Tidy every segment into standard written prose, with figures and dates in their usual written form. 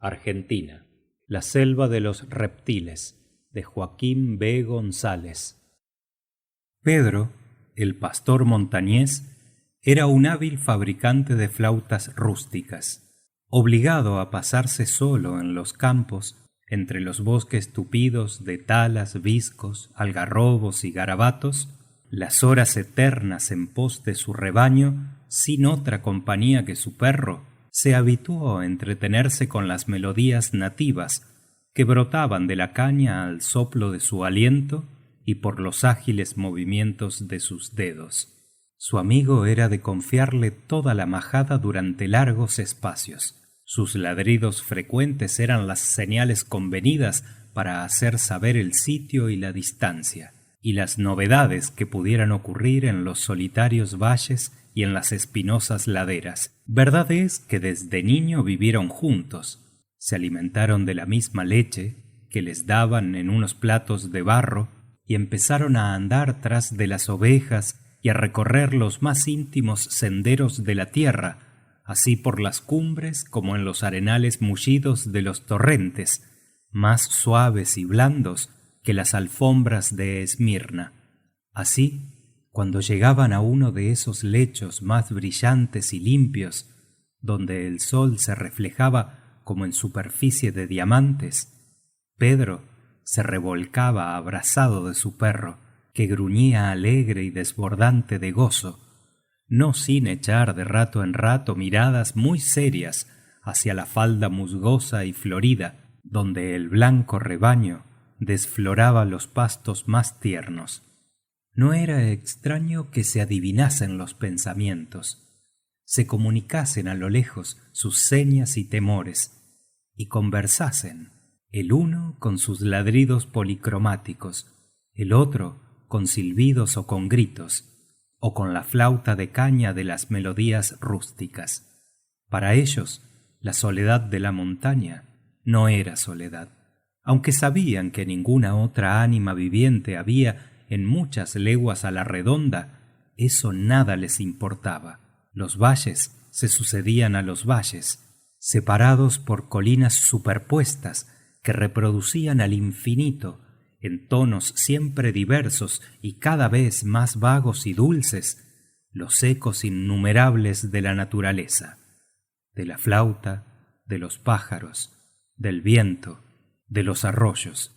Argentina. La selva de los reptiles, de Joaquín B. González. Pedro, el pastor montañés, era un hábil fabricante de flautas rústicas. Obligado a pasarse solo en los campos, entre los bosques tupidos de talas, viscos, algarrobos y garabatos, las horas eternas en pos de su rebaño, sin otra compañía que su perro, se habituó a entretenerse con las melodías nativas que brotaban de la caña al soplo de su aliento y por los ágiles movimientos de sus dedos. Su amigo era de confiarle toda la majada durante largos espacios. Sus ladridos frecuentes eran las señales convenidas para hacer saber el sitio y la distancia, y las novedades que pudieran ocurrir en los solitarios valles y en las espinosas laderas. Verdad es que desde niño vivieron juntos, se alimentaron de la misma leche que les daban en unos platos de barro y empezaron a andar tras de las ovejas y a recorrer los más íntimos senderos de la tierra, así por las cumbres como en los arenales mullidos de los torrentes, más suaves y blandos que las alfombras de Esmirna. Así, cuando llegaban a uno de esos lechos más brillantes y limpios, donde el sol se reflejaba como en superficie de diamantes, Pedro se revolcaba abrazado de su perro, que gruñía alegre y desbordante de gozo, no sin echar de rato en rato miradas muy serias hacia la falda musgosa y florida, donde el blanco rebaño desfloraba los pastos más tiernos. No era extraño que se adivinasen los pensamientos, se comunicasen a lo lejos sus señas y temores, y conversasen, el uno con sus ladridos policromáticos, el otro con silbidos o con gritos, o con la flauta de caña de las melodías rústicas. Para ellos, la soledad de la montaña no era soledad, aunque sabían que ninguna otra ánima viviente había en muchas leguas a la redonda. Eso nada les importaba. Los valles se sucedían a los valles, separados por colinas superpuestas que reproducían al infinito, en tonos siempre diversos y cada vez más vagos y dulces, los ecos innumerables de la naturaleza, de la flauta, de los pájaros, del viento, de los arroyos.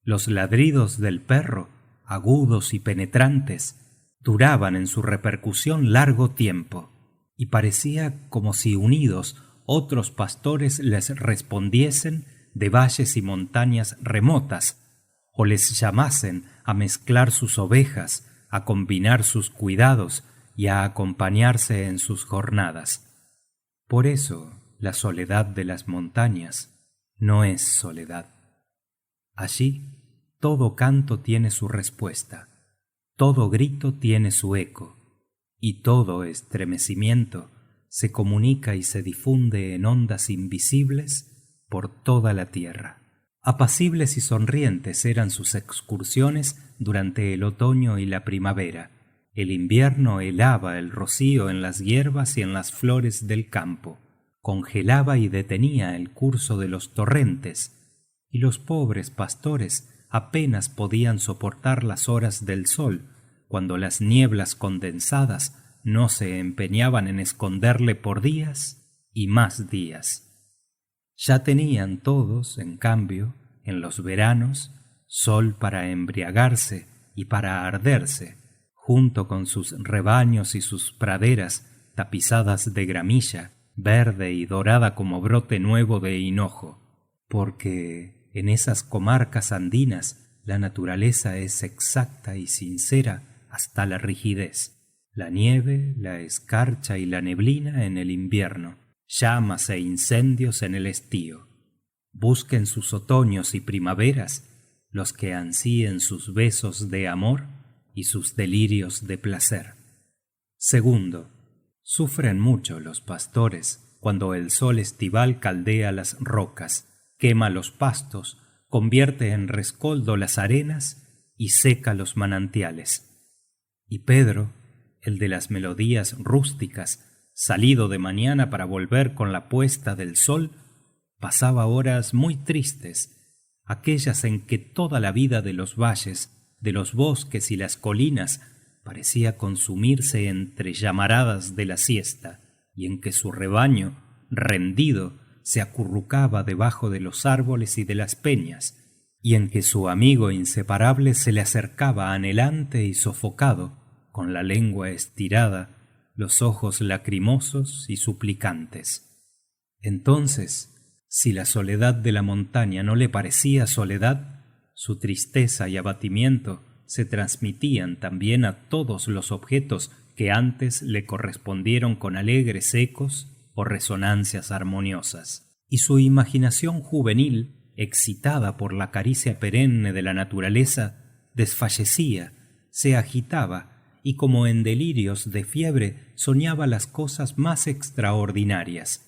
Los ladridos del perro, agudos y penetrantes, duraban en su repercusión largo tiempo, y parecía como si unidos otros pastores les respondiesen de valles y montañas remotas, o les llamasen a mezclar sus ovejas, a combinar sus cuidados y a acompañarse en sus jornadas. Por eso la soledad de las montañas no es soledad. Allí todo canto tiene su respuesta, todo grito tiene su eco, y todo estremecimiento se comunica y se difunde en ondas invisibles por toda la tierra. Apacibles y sonrientes eran sus excursiones durante el otoño y la primavera. El invierno helaba el rocío en las hierbas y en las flores del campo, congelaba y detenía el curso de los torrentes, y los pobres pastores apenas podían soportar las horas del sol, cuando las nieblas condensadas no se empeñaban en esconderle por días y más días. Ya tenían todos, en cambio, en los veranos, sol para embriagarse y para arderse, junto con sus rebaños y sus praderas tapizadas de gramilla, verde y dorada como brote nuevo de hinojo, porque en esas comarcas andinas la naturaleza es exacta y sincera hasta la rigidez. La nieve, la escarcha y la neblina en el invierno, llamas e incendios en el estío. Busquen sus otoños y primaveras los que ansíen sus besos de amor y sus delirios de placer. Segundo, sufren mucho los pastores cuando el sol estival caldea las rocas, quema los pastos, convierte en rescoldo las arenas y seca los manantiales. Y Pedro, el de las melodías rústicas, salido de mañana para volver con la puesta del sol, pasaba horas muy tristes, aquellas en que toda la vida de los valles, de los bosques y las colinas parecía consumirse entre llamaradas de la siesta, y en que su rebaño, rendido, se acurrucaba debajo de los árboles y de las peñas, y en que su amigo inseparable se le acercaba anhelante y sofocado, con la lengua estirada, los ojos lacrimosos y suplicantes. Entonces, si la soledad de la montaña no le parecía soledad, su tristeza y abatimiento se transmitían también a todos los objetos que antes le correspondieron con alegres ecos o resonancias armoniosas. Y su imaginación juvenil, excitada por la caricia perenne de la naturaleza, desfallecía, se agitaba, y como en delirios de fiebre soñaba las cosas más extraordinarias,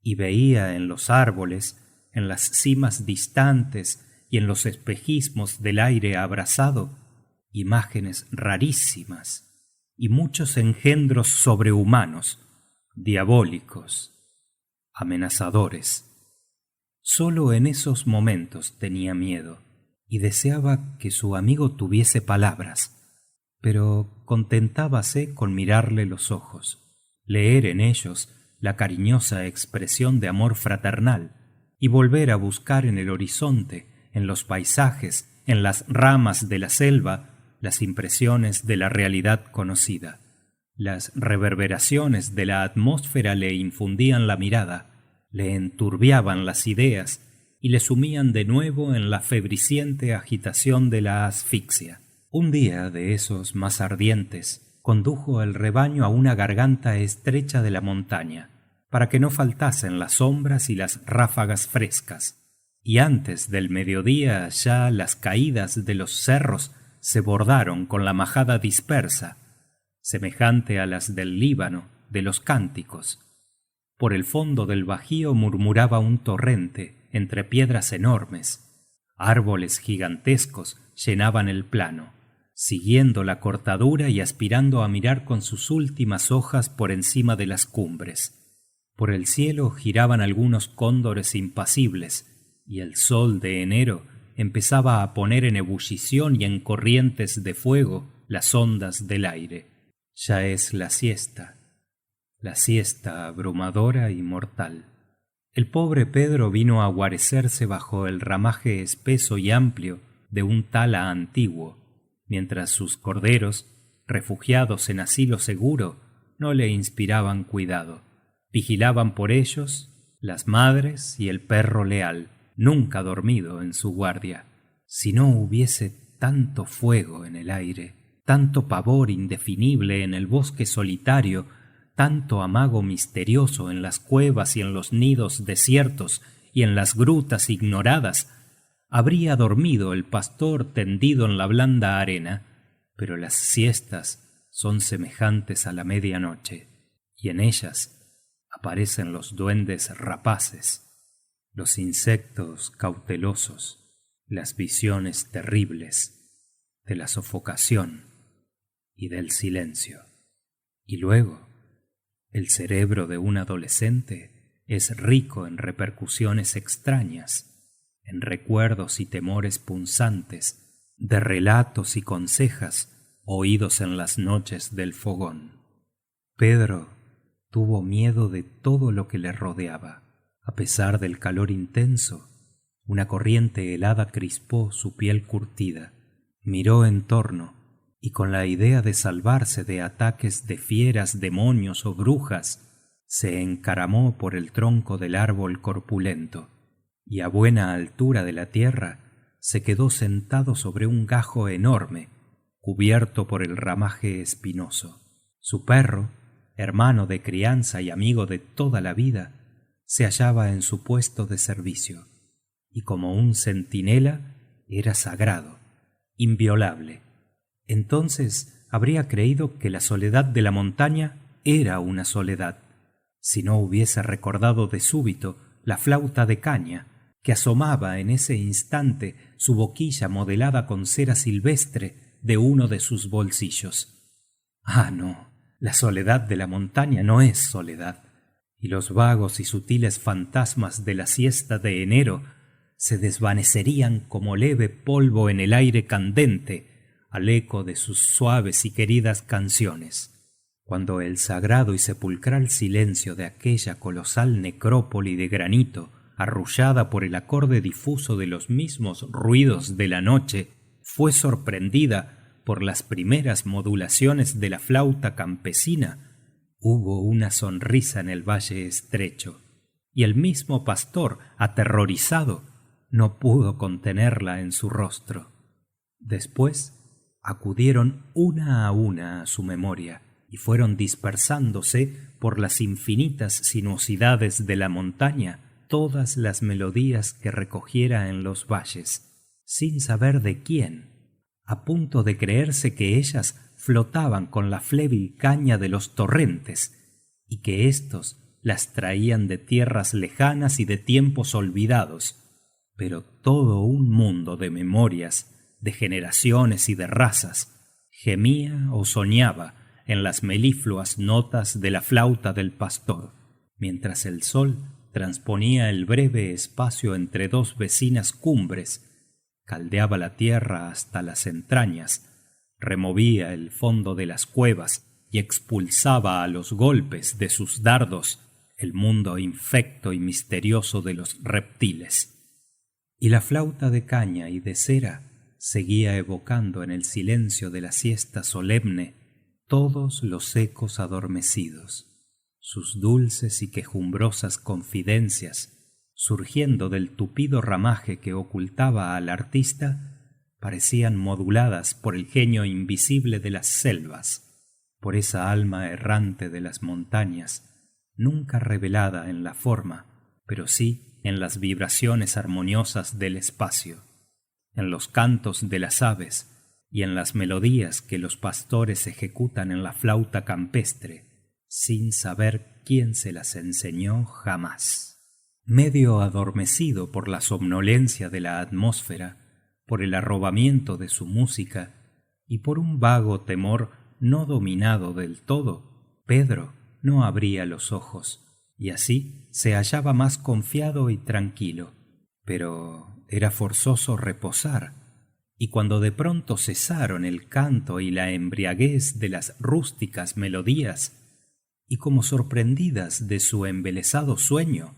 y veía en los árboles, en las cimas distantes y en los espejismos del aire abrasado, imágenes rarísimas y muchos engendros sobrehumanos, diabólicos, amenazadores. Solo en esos momentos tenía miedo y deseaba que su amigo tuviese palabras, pero contentábase con mirarle los ojos, leer en ellos la cariñosa expresión de amor fraternal y volver a buscar en el horizonte, en los paisajes, en las ramas de la selva, las impresiones de la realidad conocida. Las reverberaciones de la atmósfera le infundían la mirada, le enturbiaban las ideas y le sumían de nuevo en la febriciente agitación de la asfixia. Un día de esos más ardientes, condujo el rebaño a una garganta estrecha de la montaña, para que no faltasen las sombras y las ráfagas frescas, y antes del mediodía ya las caídas de los cerros se bordaron con la majada dispersa, semejante a las del Líbano, de los cánticos. Por el fondo del bajío murmuraba un torrente entre piedras enormes. Árboles gigantescos llenaban el plano, siguiendo la cortadura y aspirando a mirar con sus últimas hojas por encima de las cumbres. Por el cielo giraban algunos cóndores impasibles, y el sol de enero empezaba a poner en ebullición y en corrientes de fuego las ondas del aire. Ya es la siesta abrumadora y mortal. El pobre Pedro vino a guarecerse bajo el ramaje espeso y amplio de un tala antiguo, mientras sus corderos, refugiados en asilo seguro, no le inspiraban cuidado. Vigilaban por ellos las madres y el perro leal, nunca dormido en su guardia. Si no hubiese tanto fuego en el aire, tanto pavor indefinible en el bosque solitario, tanto amago misterioso en las cuevas y en los nidos desiertos y en las grutas ignoradas, habría dormido el pastor tendido en la blanda arena. Pero las siestas son semejantes a la medianoche, y en ellas aparecen los duendes rapaces, los insectos cautelosos, las visiones terribles de la sofocación y del silencio. Y luego, el cerebro de un adolescente es rico en repercusiones extrañas, en recuerdos y temores punzantes, de relatos y consejas oídos en las noches del fogón. Pedro tuvo miedo de todo lo que le rodeaba. A pesar del calor intenso, una corriente helada crispó su piel curtida. Miró en torno y con la idea de salvarse de ataques de fieras, demonios o brujas, se encaramó por el tronco del árbol corpulento y a buena altura de la tierra se quedó sentado sobre un gajo enorme cubierto por el ramaje espinoso. Su perro, hermano de crianza y amigo de toda la vida, se hallaba en su puesto de servicio, y como un centinela era sagrado, inviolable. Entonces habría creído que la soledad de la montaña era una soledad, si no hubiese recordado de súbito la flauta de caña, que asomaba en ese instante su boquilla modelada con cera silvestre de uno de sus bolsillos. Ah, no, La soledad de la montaña no es soledad, y los vagos y sutiles fantasmas de la siesta de enero se desvanecerían como leve polvo en el aire candente al eco de sus suaves y queridas canciones. Cuando el sagrado y sepulcral silencio de aquella colosal necrópoli de granito, arrullada por el acorde difuso de los mismos ruidos de la noche, fue sorprendida por las primeras modulaciones de la flauta campesina, hubo una sonrisa en el valle estrecho, y el mismo pastor, aterrorizado, no pudo contenerla en su rostro. Después acudieron una a su memoria y fueron dispersándose por las infinitas sinuosidades de la montaña todas las melodías que recogiera en los valles, sin saber de quién, a punto de creerse que ellas flotaban con la flébil caña de los torrentes y que éstos las traían de tierras lejanas y de tiempos olvidados. Pero todo un mundo de memorias, de generaciones y de razas gemía o soñaba en las melifluas notas de la flauta del pastor, mientras el sol transponía el breve espacio entre dos vecinas cumbres, caldeaba la tierra hasta las entrañas, removía el fondo de las cuevas y expulsaba a los golpes de sus dardos el mundo infecto y misterioso de los reptiles. Y la flauta de caña y de cera seguía evocando en el silencio de la siesta solemne todos los ecos adormecidos. Sus dulces y quejumbrosas confidencias, surgiendo del tupido ramaje que ocultaba al artista, parecían moduladas por el genio invisible de las selvas, por esa alma errante de las montañas, nunca revelada en la forma, pero sí en las vibraciones armoniosas del espacio, en los cantos de las aves y en las melodías que los pastores ejecutan en la flauta campestre, sin saber quién se las enseñó jamás. Medio adormecido por la somnolencia de la atmósfera, por el arrobamiento de su música y por un vago temor no dominado del todo, Pedro no abría los ojos, y así se hallaba más confiado y tranquilo. Pero era forzoso reposar, y cuando de pronto cesaron el canto y la embriaguez de las rústicas melodías, y como sorprendidas de su embelesado sueño,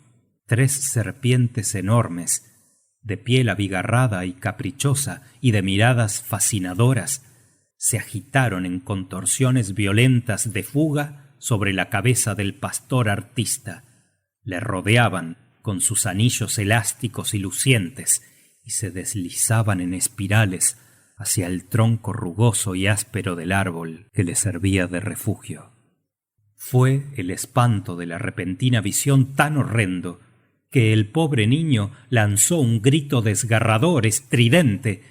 3 serpientes enormes, de piel abigarrada y caprichosa y de miradas fascinadoras, se agitaron en contorsiones violentas de fuga sobre la cabeza del pastor artista. Le rodeaban con sus anillos elásticos y lucientes y se deslizaban en espirales hacia el tronco rugoso y áspero del árbol que le servía de refugio. Fue el espanto de la repentina visión tan horrendo que el pobre niño lanzó un grito desgarrador, estridente,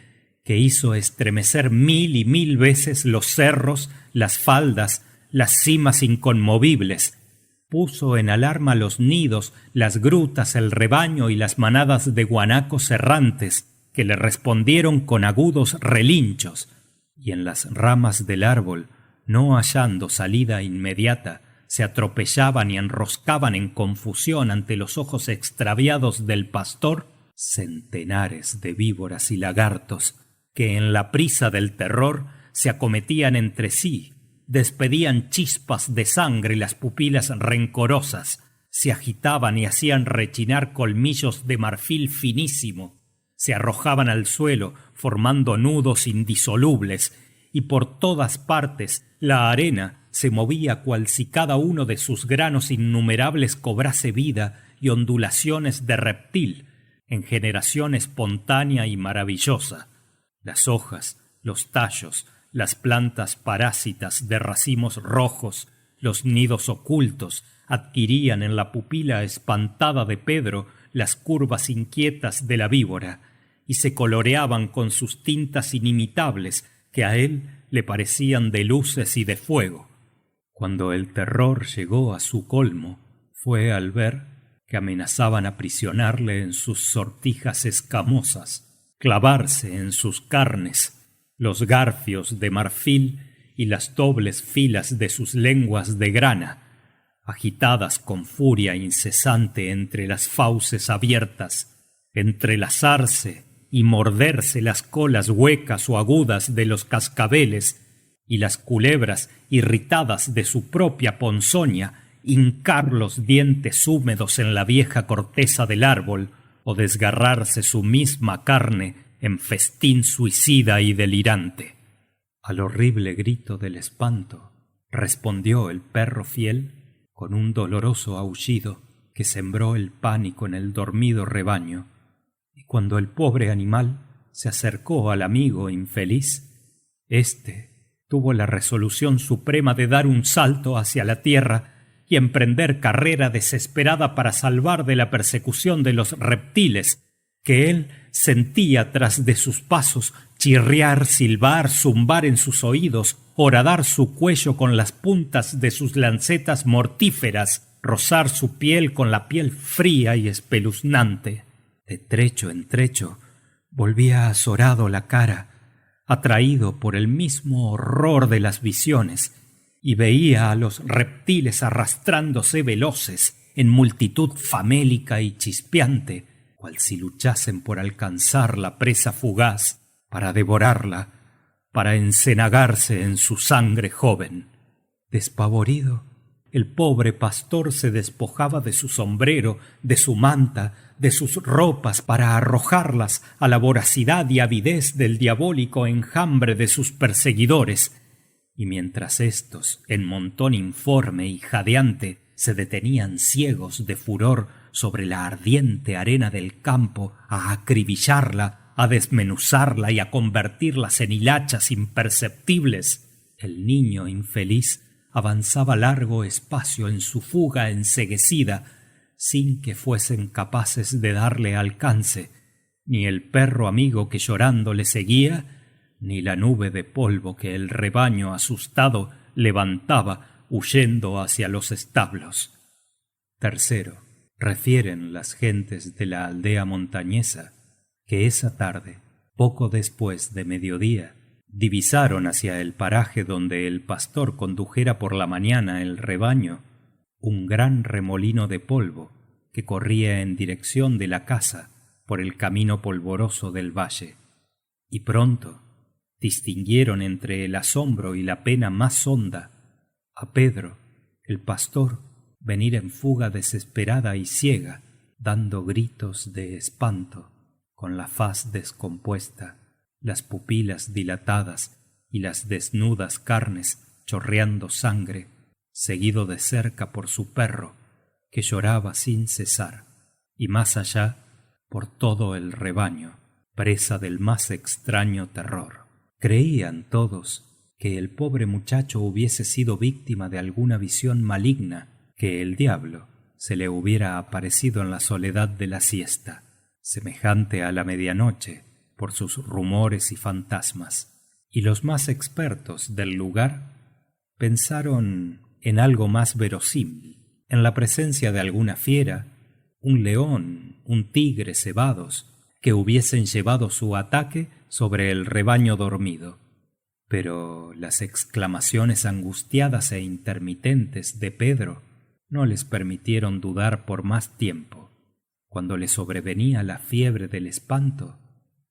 que hizo estremecer 1000 y 1000 veces los cerros, las faldas, las cimas inconmovibles. Puso en alarma los nidos, las grutas, el rebaño y las manadas de guanacos errantes, que le respondieron con agudos relinchos, y en las ramas del árbol, no hallando salida inmediata, se atropellaban y enroscaban en confusión ante los ojos extraviados del pastor centenares de víboras y lagartos que en la prisa del terror se acometían entre sí, despedían chispas de sangre y las pupilas rencorosas, se agitaban y hacían rechinar colmillos de marfil finísimo, se arrojaban al suelo formando nudos indisolubles, y por todas partes la arena se movía cual si cada uno de sus granos innumerables cobrase vida y ondulaciones de reptil, en generación espontánea y maravillosa. Las hojas, los tallos, las plantas parásitas de racimos rojos, los nidos ocultos, adquirían en la pupila espantada de Pedro las curvas inquietas de la víbora, y se coloreaban con sus tintas inimitables que a él le parecían de luces y de fuego. Cuando el terror llegó a su colmo, fue al ver que amenazaban aprisionarle en sus sortijas escamosas, clavarse en sus carnes los garfios de marfil y las dobles filas de sus lenguas de grana, agitadas con furia incesante entre las fauces abiertas, entrelazarse y morderse las colas huecas o agudas de los cascabeles, y las culebras irritadas de su propia ponzoña hincar los dientes húmedos en la vieja corteza del árbol o desgarrarse su misma carne en festín suicida y delirante. Al horrible grito del espanto respondió el perro fiel con un doloroso aullido que sembró el pánico en el dormido rebaño, y cuando el pobre animal se acercó al amigo infeliz, éste tuvo la resolución suprema de dar un salto hacia la tierra y emprender carrera desesperada para salvar de la persecución de los reptiles que él sentía tras de sus pasos, chirriar, silbar, zumbar en sus oídos, horadar su cuello con las puntas de sus lancetas mortíferas, rozar su piel con la piel fría y espeluznante. De trecho en trecho volvía azorado la cara, atraído por el mismo horror de las visiones, y veía a los reptiles arrastrándose veloces en multitud famélica y chispeante, cual si luchasen por alcanzar la presa fugaz, para devorarla, para encenagarse en su sangre joven. Despavorido, el pobre pastor se despojaba de su sombrero, de su manta, de sus ropas para arrojarlas a la voracidad y avidez del diabólico enjambre de sus perseguidores, y mientras éstos, en montón informe y jadeante, se detenían ciegos de furor sobre la ardiente arena del campo a acribillarla, a desmenuzarla y a convertirlas en hilachas imperceptibles, el niño infeliz avanzaba largo espacio en su fuga enceguecida, sin que fuesen capaces de darle alcance, ni el perro amigo que llorando le seguía, ni la nube de polvo que el rebaño asustado levantaba huyendo hacia los establos. Tercero, refieren las gentes de la aldea montañesa que esa tarde, poco después de mediodía, divisaron hacia el paraje donde el pastor condujera por la mañana el rebaño un gran remolino de polvo que corría en dirección de la casa por el camino polvoroso del valle, y pronto distinguieron entre el asombro y la pena más honda a Pedro, el pastor, venir en fuga desesperada y ciega, dando gritos de espanto, con la faz descompuesta, las pupilas dilatadas y las desnudas carnes chorreando sangre, seguido de cerca por su perro, que lloraba sin cesar, y más allá por todo el rebaño, presa del más extraño terror. Creían todos que el pobre muchacho hubiese sido víctima de alguna visión maligna, que el diablo se le hubiera aparecido en la soledad de la siesta, semejante a la medianoche, por sus rumores y fantasmas. Y los más expertos del lugar pensaron en algo más verosímil, en la presencia de alguna fiera, un león, un tigre cebados, que hubiesen llevado su ataque sobre el rebaño dormido. Pero las exclamaciones angustiadas e intermitentes de Pedro no les permitieron dudar por más tiempo. Cuando le sobrevenía la fiebre del espanto,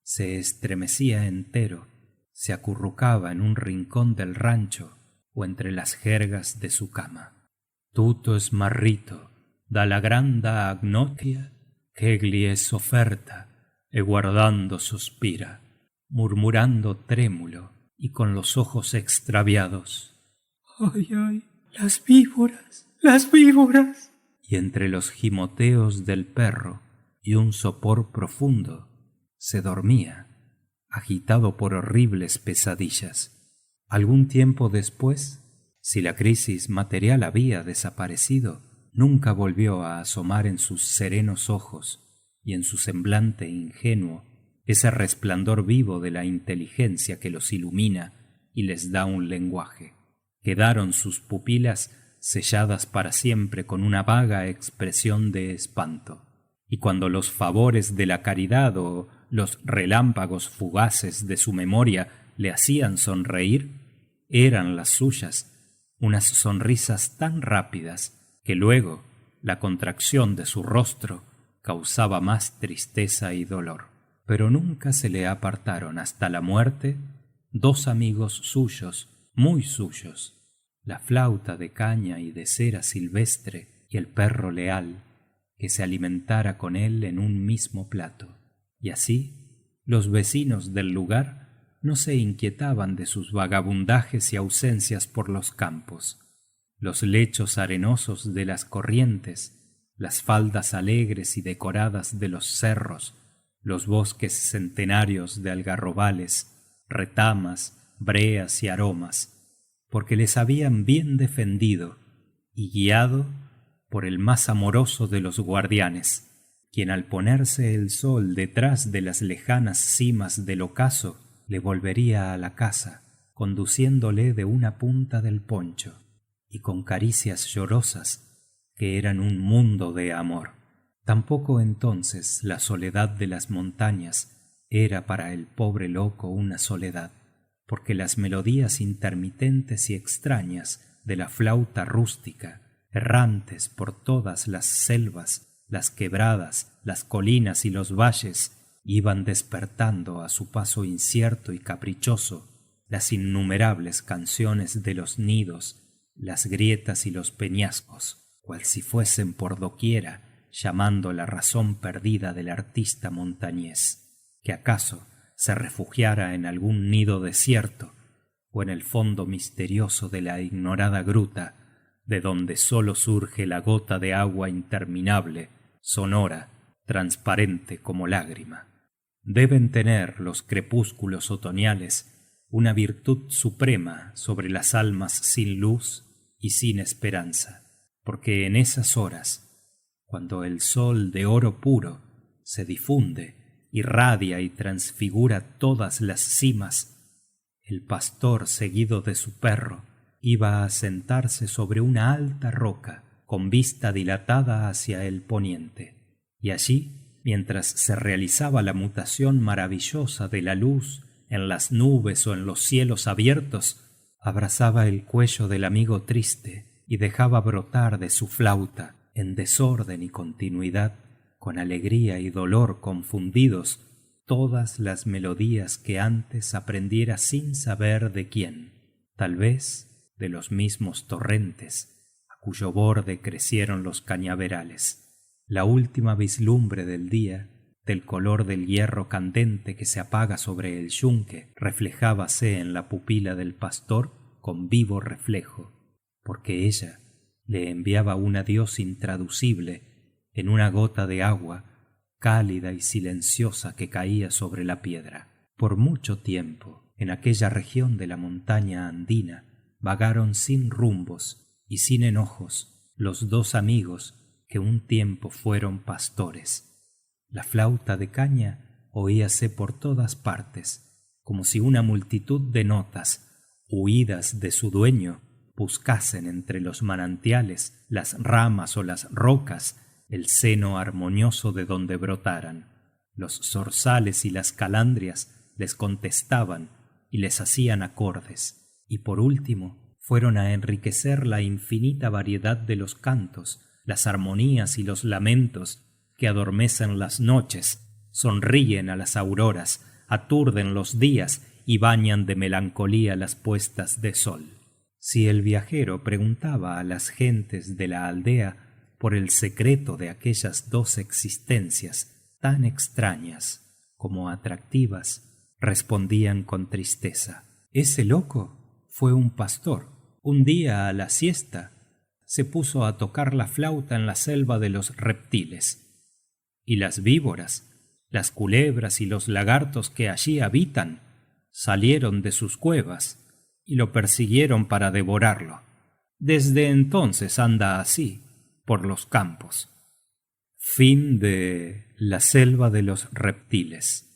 se estremecía entero, se acurrucaba en un rincón del rancho o entre las jergas de su cama. Tutto smarrito, dalla granda agnotia, ch'egli è sofferta, e guardando sospira, murmurando trémulo y con los ojos extraviados. ¡Ay, ay! ¡Las víboras! ¡Las víboras! Y entre los gimoteos del perro y un sopor profundo, se dormía, agitado por horribles pesadillas. Algún tiempo después, si la crisis material había desaparecido, nunca volvió a asomar en sus serenos ojos y en su semblante ingenuo ese resplandor vivo de la inteligencia que los ilumina y les da un lenguaje. Quedaron sus pupilas selladas para siempre con una vaga expresión de espanto, y cuando los favores de la caridad o los relámpagos fugaces de su memoria le hacían sonreír, eran las suyas unas sonrisas tan rápidas que luego la contracción de su rostro causaba más tristeza y dolor. Pero nunca se le apartaron hasta la muerte dos amigos suyos, muy suyos, la flauta de caña y de cera silvestre y el perro leal, que se alimentara con él en un mismo plato. Y así los vecinos del lugar no se inquietaban de sus vagabundajes y ausencias por los campos. Los lechos arenosos de las corrientes, las faldas alegres y decoradas de los cerros, los bosques centenarios de algarrobales, retamas, breas y aromas, porque les habían bien defendido y guiado por el más amoroso de los guardianes, quien al ponerse el sol detrás de las lejanas cimas del ocaso le volvería a la casa, conduciéndole de una punta del poncho, y con caricias llorosas que eran un mundo de amor. Tampoco entonces la soledad de las montañas era para el pobre loco una soledad, porque las melodías intermitentes y extrañas de la flauta rústica, errantes por todas las selvas, las quebradas, las colinas y los valles, iban despertando a su paso incierto y caprichoso las innumerables canciones de los nidos, las grietas y los peñascos, cual si fuesen por doquiera llamando la razón perdida del artista montañés, que acaso se refugiara en algún nido desierto o en el fondo misterioso de la ignorada gruta, de donde solo surge la gota de agua interminable, sonora, transparente como lágrima. Deben tener los crepúsculos otoñales una virtud suprema sobre las almas sin luz y sin esperanza, porque en esas horas, cuando el sol de oro puro se difunde, irradia y transfigura todas las cimas, el pastor seguido de su perro iba a sentarse sobre una alta roca con vista dilatada hacia el poniente, y allí, mientras se realizaba la mutación maravillosa de la luz en las nubes o en los cielos abiertos, abrazaba el cuello del amigo triste y dejaba brotar de su flauta, en desorden y continuidad, con alegría y dolor confundidos, todas las melodías que antes aprendiera sin saber de quién, tal vez de los mismos torrentes a cuyo borde crecieron los cañaverales. La última vislumbre del día, del color del hierro candente que se apaga sobre el yunque, reflejábase en la pupila del pastor con vivo reflejo, porque ella le enviaba un adiós intraducible en una gota de agua cálida y silenciosa que caía sobre la piedra. Por mucho tiempo, en aquella región de la montaña andina, vagaron sin rumbos y sin enojos los dos amigos que un tiempo fueron pastores. La flauta de caña oíase por todas partes, como si una multitud de notas, huidas de su dueño, buscasen entre los manantiales, las ramas o las rocas, el seno armonioso de donde brotaran. Los zorzales y las calandrias les contestaban y les hacían acordes, y por último fueron a enriquecer la infinita variedad de los cantos, las armonías y los lamentos que adormecen las noches, sonríen a las auroras, aturden los días y bañan de melancolía las puestas de sol. Si el viajero preguntaba a las gentes de la aldea por el secreto de aquellas dos existencias tan extrañas como atractivas, respondían con tristeza: ese loco fue un pastor. Un día a la siesta se puso a tocar la flauta en la selva de los reptiles, y las víboras, las culebras y los lagartos que allí habitan salieron de sus cuevas y lo persiguieron para devorarlo. Desde entonces anda así por los campos. Fin de La selva de los reptiles.